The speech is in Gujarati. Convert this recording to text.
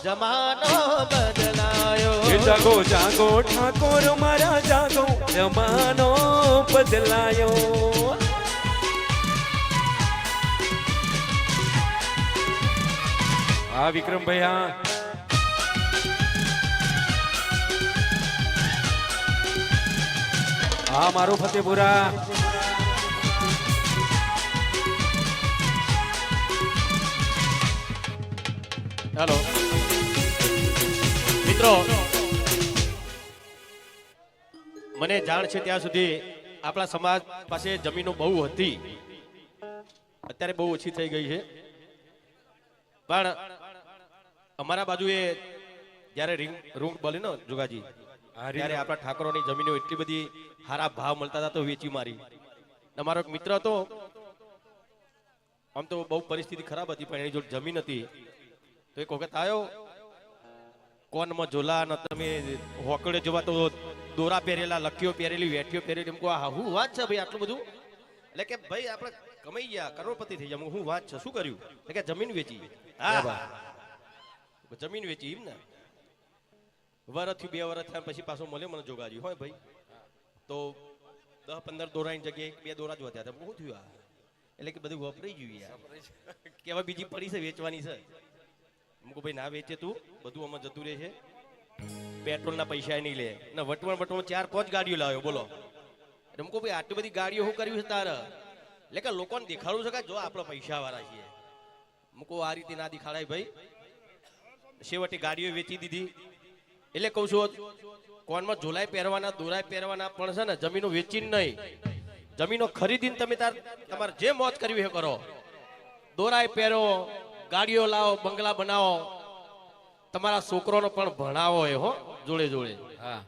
જમાનો બદલાયો. જાગો જાગો ઠાકોર મારા જાગો, જમાનો બદલાયો. હા વિક્રમભાઈ હા. હા મારું ફતેપુરા. હેલો મિત્રો, મને જાણ છે ત્યાં સુધી આપણા સમાજ પાસે જમીનો બહુ હતી, અત્યારે બહુ ઓછી થઈ ગઈ છે. પણ અમારા બાજુએ જ્યારે રૂમ બને ને જોગાજી, ત્યારે આપણા ઠાકોરોની જમીનો એટલી બધી સારા ભાવ મળતા હતા તો વેચી મારી. અમારો એક મિત્ર હતો, આમ તો બહુ પરિસ્થિતિ ખરાબ હતી પણ એની જોડે જમીન હતી. તો એક વખત આવ્યો, કોનમાં ઝોલા ન તમે હોકડે જોવા તો દોરા પહેરેલા, લખીઓ પહેરેલી, વેઠીઓ પહેરેલી. એમ કહો આ હું વાત છે ભાઈ આટલું બધું? એટલે કે ભાઈ આપણે કમાઈ ગયા, કરોડપતિ થઈ ગયા. હું વાત છે, શું કર્યું? એટલે કે જમીન વેચી. હા જમીન વેચી એમ ને. વરસથી 2 વર્ષ થયા પછી પાછો મળે મને જોગાજી, હોય ભાઈ તો 10-15 દોરાની જગ્યાએ 2 દોરા જ વધ્યા હતા. શું થયું આ? એટલે કે બધું વપરાઈ ગયું યાર, કે હવે બીજી પડી છે વેચવાની છે. મુકો ભાઈ ના વેચે તું, બધું આમાં જતું રહે છે. પેટ્રોલ ના પૈસા નહીં લે ને, વટવણ 4-5 ગાડીઓ લાવ્યો બોલો. એટલે મુકો ભાઈ આટલી બધી ગાડીઓ શું કર્યું છે તારે? એટલે કે લોકોને દેખાડવું છે કે જો આપણે પૈસા વાળા છીએ. મુકો આ રીતે ના દેખાડાય ભાઈ. છેવટે ગાડીઓ વેચી દીધી. એટલે કહું છું, કોનમાં ઝોલાય પહેરવાના, દોરાય પહેરવાના, પણ છે ને જમીનો વેચીને નહીં, જમીનો ખરીદીને તમે તમારે જે મોજ કરવી એ કરો. દોરાય પહેરો, ગાડીઓ લાવો, બંગલા બનાવો, તમારા છોકરોનો પણ ભણાવો એ હો જોડે જોડે. હા